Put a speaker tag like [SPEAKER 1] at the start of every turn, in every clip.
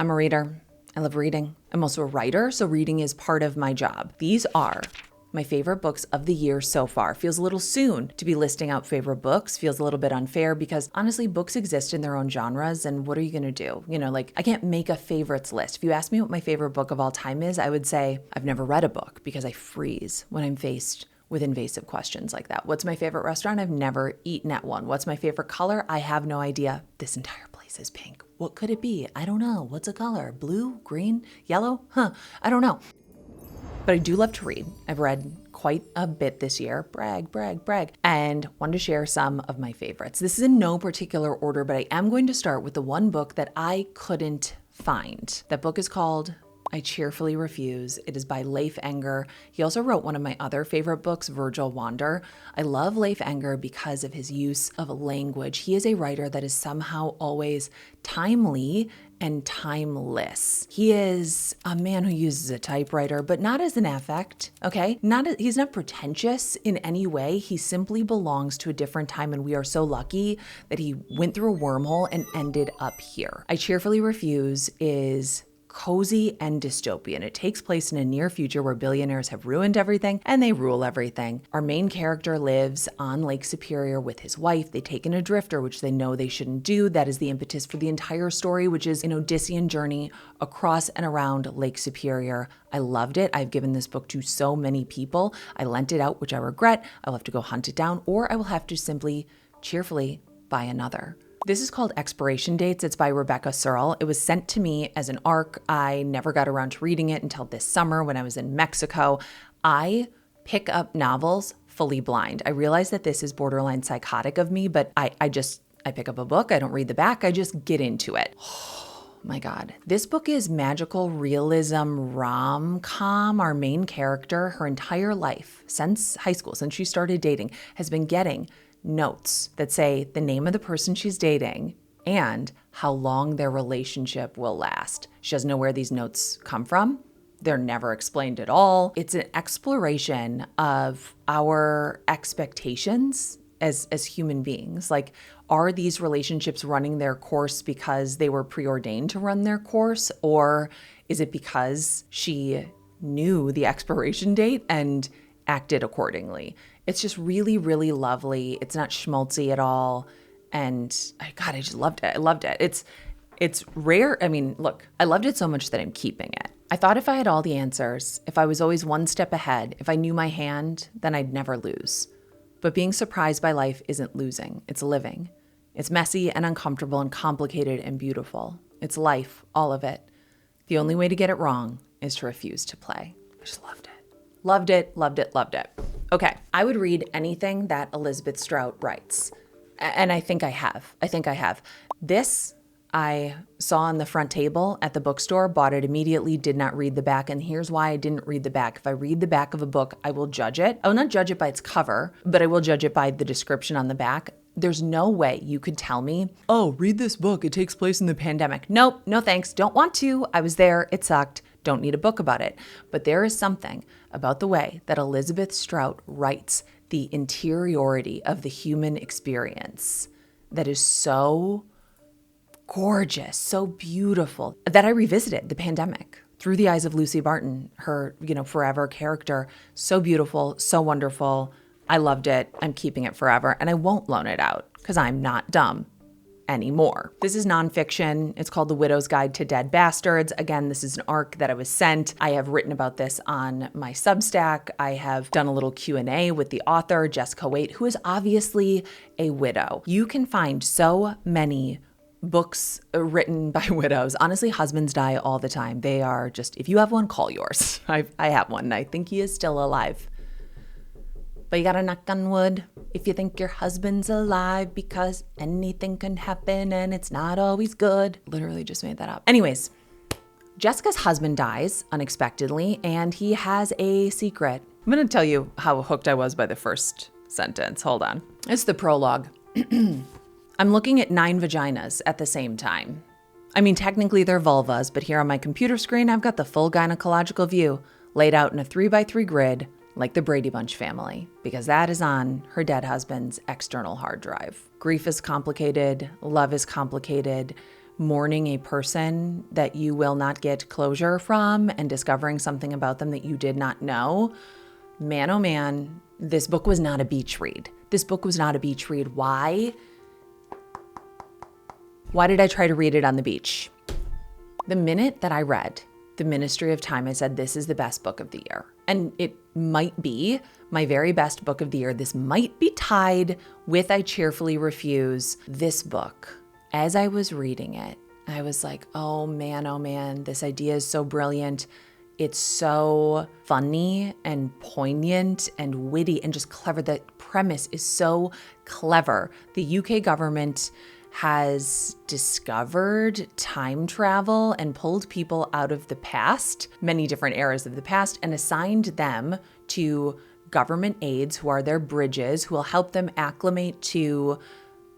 [SPEAKER 1] I'm a reader. I love reading. I'm also a writer, so reading is part of my job. These are my favorite books of the year so far. Feels a little soon to be listing out favorite books. Feels a little bit unfair because honestly, books exist in their own genres, and what are you gonna do? I can't make a favorites list. If you ask me what my favorite book of all time is, I would say I've never read a book because I freeze when I'm faced with invasive questions like that. What's my favorite restaurant? I've never eaten at one. What's my favorite color? I have no idea. This entire place is pink. What could it be? I don't know. What's a color? Blue? Green? Yellow? I don't know. But I do love to read. I've read quite a bit this year. Brag, brag, brag. And wanted to share some of my favorites. This is in no particular order, but I am going to start with the one book that I couldn't find. That book is called I Cheerfully Refuse. It is by Leif Enger. He also wrote one of my other favorite books, Virgil Wander. I love Leif Enger because of his use of language. He is a writer that is somehow always timely and timeless. He is a man who uses a typewriter, but not as an affect, okay? He's not pretentious in any way. He simply belongs to a different time, and we are so lucky that he went through a wormhole and ended up here. I Cheerfully Refuse is cozy and dystopian. It takes place in a near future where billionaires have ruined everything and they rule everything. Our main character lives on Lake Superior with his wife. They take in a drifter, which they know they shouldn't do. That is the impetus for the entire story, which is an Odyssean journey across and around Lake Superior. I loved it. I've given this book to so many people. I lent it out, which I regret. I'll have to go hunt it down, or I will have to simply cheerfully buy another. This is called Expiration Dates. It's by Rebecca Searle. It was sent to me as an ARC. I never got around to reading it until this summer when I was in Mexico. I pick up novels fully blind. I realize that this is borderline psychotic of me, but I pick up a book. I don't read the back. I just get into it. Oh my God. This book is magical realism rom-com. Our main character, her entire life, since high school, since she started dating, has been getting notes that say the name of the person she's dating and how long their relationship will last. She doesn't know where these notes come from. They're never explained at all. It's an exploration of our expectations as human beings. Like, are these relationships running their course because they were preordained to run their course? Or is it because she knew the expiration date and acted accordingly? It's just really, really lovely. It's not schmaltzy at all. And I just loved it. I loved it. It's rare. I mean, look, I loved it so much that I'm keeping it. I thought if I had all the answers, if I was always one step ahead, if I knew my hand, then I'd never lose. But being surprised by life isn't losing. It's living. It's messy and uncomfortable and complicated and beautiful. It's life, all of it. The only way to get it wrong is to refuse to play. I just loved it. Loved it, loved it, loved it. Okay, I would read anything that Elizabeth Strout writes. And I think I have. This I saw on the front table at the bookstore, bought it immediately, did not read the back. And here's why I didn't read the back. If I read the back of a book, I will judge it. I will not judge it by its cover, but I will judge it by the description on the back. There's no way you could tell me, oh, read this book. It takes place in the pandemic. Nope, no thanks. Don't want to. I was there. It sucked. Don't need a book about it. But there is something about the way that Elizabeth Strout writes the interiority of the human experience that is so gorgeous, so beautiful, that I revisited the pandemic through the eyes of Lucy Barton, her, forever character. So beautiful, so wonderful. I loved it. I'm keeping it forever, and I won't loan it out because I'm not dumb anymore. This is nonfiction. It's called The Widow's Guide to Dead Bastards. Again, this is an ARC that I was sent. I have written about this on my Substack. I have done a little Q&A with the author, Jessica Waite, who is obviously a widow. You can find so many books written by widows. Honestly, husbands die all the time. They are just, if you have one, call yours. I have one. I think he is still alive. But you gotta knock on wood if you think your husband's alive, because anything can happen and it's not always good. Literally just made that up. Anyways, Jessica's husband dies unexpectedly and he has a secret. I'm gonna tell you how hooked I was by the first sentence. Hold on. It's the prologue. I'm looking at 9 vaginas at the same time. I mean, technically they're vulvas, but here on my computer screen, I've got the full gynecological view laid out in a 3x3 grid, like the Brady Bunch family, because that is on her dead husband's external hard drive. Grief is complicated, love is complicated, mourning a person that you will not get closure from and discovering something about them that you did not know. Man, oh man, this book was not a beach read. This book was not a beach read. Why? Why did I try to read it on the beach? The minute that I read The Ministry of Time, I said, this is the best book of the year. And it might be my very best book of the year. This might be tied with I Cheerfully Refuse. This book, as I was reading it, I was like, oh man, this idea is so brilliant. It's so funny and poignant and witty and just clever. The premise is so clever. The UK government has discovered time travel and pulled people out of the past, many different eras of the past, and assigned them to government aides who are their bridges, who will help them acclimate to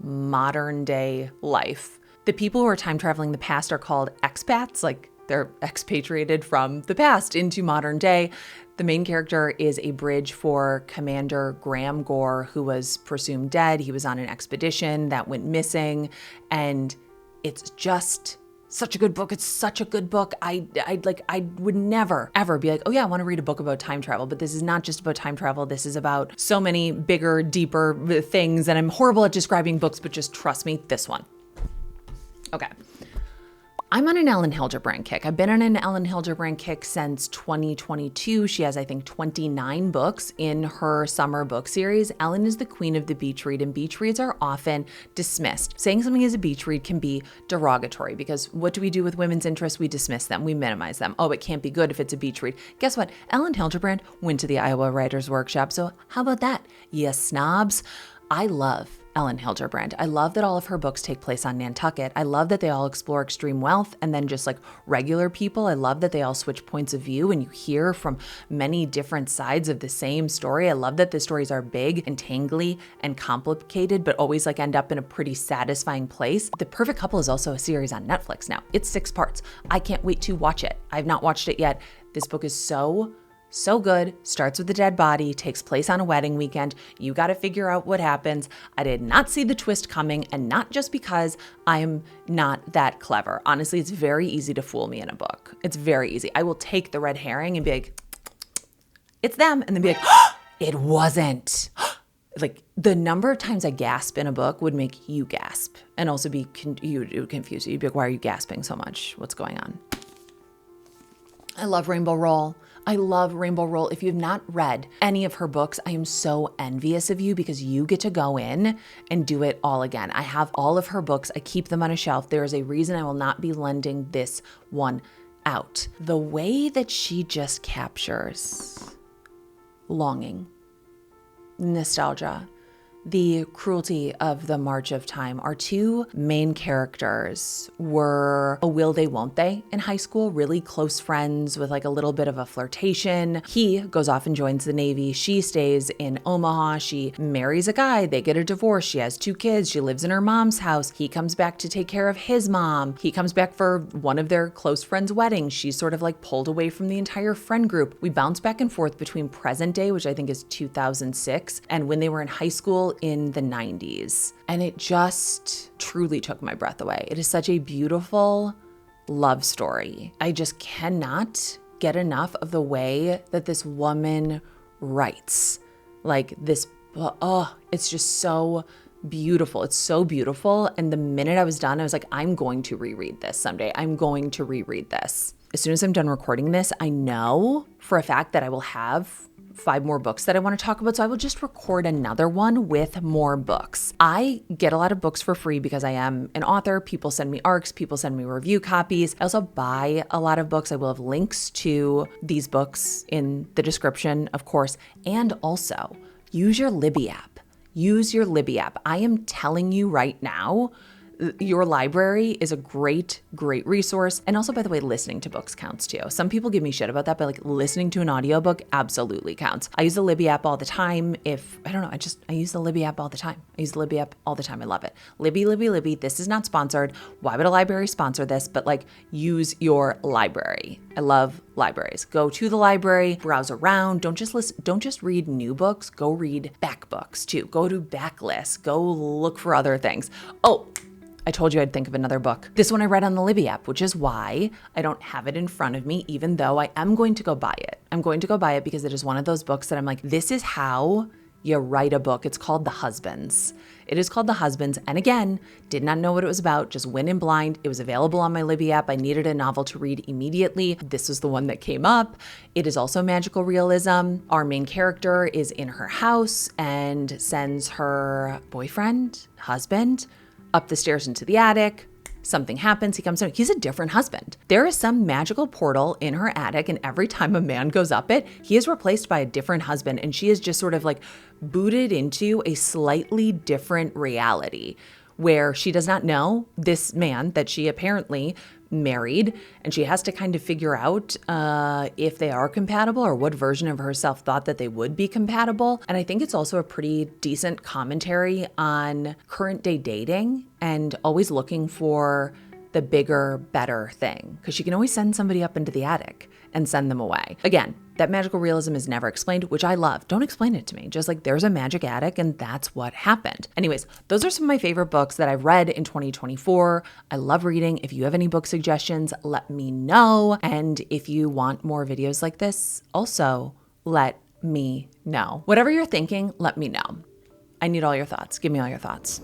[SPEAKER 1] modern day life. The people who are time traveling the past are called expats, like they're expatriated from the past into modern day. The main character is a bridge for Commander Graham Gore, who was presumed dead. He was on an expedition that went missing, and it's just such a good book. It's such a good book. I would never ever be like, oh yeah, I want to read a book about time travel, but this is not just about time travel. This is about so many bigger, deeper things, and I'm horrible at describing books, but just trust me, this one. Okay. I'm on an Ellen Hildebrand kick. I've been on an Ellen Hildebrand kick since 2022. She has, I think, 29 books in her summer book series. Ellen is the queen of the beach read, and beach reads are often dismissed. Saying something is a beach read can be derogatory because what do we do with women's interests? We dismiss them. We minimize them. Oh, it can't be good if it's a beach read. Guess what? Ellen Hildebrand went to the Iowa Writers Workshop, so how about that? You snobs. I love Ellen Hildebrand. I love that all of her books take place on Nantucket. I love that they all explore extreme wealth and then just like regular people. I love that they all switch points of view and you hear from many different sides of the same story. I love that the stories are big and tangly and complicated, but always like end up in a pretty satisfying place. The Perfect Couple is also a series on Netflix now. It's 6 parts. I can't wait to watch it. I've not watched it yet. This book is so good. Starts with a dead body, takes place on a wedding weekend. You got to figure out what happens. I did not see the twist coming, and not just because I'm not that clever. Honestly, it's very easy to fool me in a book. It's very easy. I will take the red herring and be like, it's them, and then be like, it wasn't. Like the number of times I gasp in a book would make you gasp and also be it would confuse you. You'd be like, why are you gasping so much? What's going on? I love Rainbow Rowell. I love Rainbow Rowell. If you've not read any of her books, I am so envious of you because you get to go in and do it all again. I have all of her books. I keep them on a shelf. There is a reason I will not be lending this one out. The way that she just captures longing, nostalgia, the cruelty of the march of time. Our two main characters were a will they, won't they in high school, really close friends with like a little bit of a flirtation. He goes off and joins the Navy. She stays in Omaha. She marries a guy. They get a divorce. She has 2 kids. She lives in her mom's house. He comes back to take care of his mom. He comes back for one of their close friends' weddings. She's sort of like pulled away from the entire friend group. We bounce back and forth between present day, which I think is 2006, and when they were in high school in the 90s. And it just truly took my breath away. It is such a beautiful love story. I just cannot get enough of the way that this woman writes. Like this, it's just so beautiful. It's so beautiful. And the minute I was done, I was like, I'm going to reread this someday. I'm going to reread this. As soon as I'm done recording this, I know for a fact that I will have 5 more books that I want to talk about. So I will just record another one with more books. I get a lot of books for free because I am an author. People send me ARCs, people send me review copies. I also buy a lot of books. I will have links to these books in the description, of course. And also use your Libby app. Use your Libby app. I am telling you right now, your library is a great resource. And also, by the way, listening to books counts too. Some people give me shit about that, but like listening to an audiobook absolutely counts. I use the Libby app all the time. I use the Libby app all the time. I love it. Libby. This is not sponsored. Why would a library sponsor this? But like, use your library. I love libraries. Go to the library, browse around. Don't just read new books. Go read back books too. Go to backlists. Go look for other things. Oh, I told you I'd think of another book. This one I read on the Libby app, which is why I don't have it in front of me, even though I am going to go buy it. I'm going to go buy it because it is one of those books that I'm like, this is how you write a book. It's called The Husbands. It is called The Husbands. And again, did not know what it was about, just went in blind. It was available on my Libby app. I needed a novel to read immediately. This was the one that came up. It is also magical realism. Our main character is in her house and sends her boyfriend, husband, up the stairs into the attic. Something happens, he comes in, he's a different husband. There is some magical portal in her attic, and every time a man goes up it, he is replaced by a different husband, and she is just sort of like booted into a slightly different reality where she does not know this man that she apparently married, and she has to kind of figure out if they are compatible or what version of herself thought that they would be compatible. And I think it's also a pretty decent commentary on current day dating and always looking for the bigger, better thing, because you can always send somebody up into the attic and send them away. Again, that magical realism is never explained, which I love. Don't explain it to me. Just like there's a magic attic and that's what happened. Anyways, those are some of my favorite books that I've read in 2024. I love reading. If you have any book suggestions, let me know. And if you want more videos like this, also let me know. Whatever you're thinking, let me know. I need all your thoughts. Give me all your thoughts.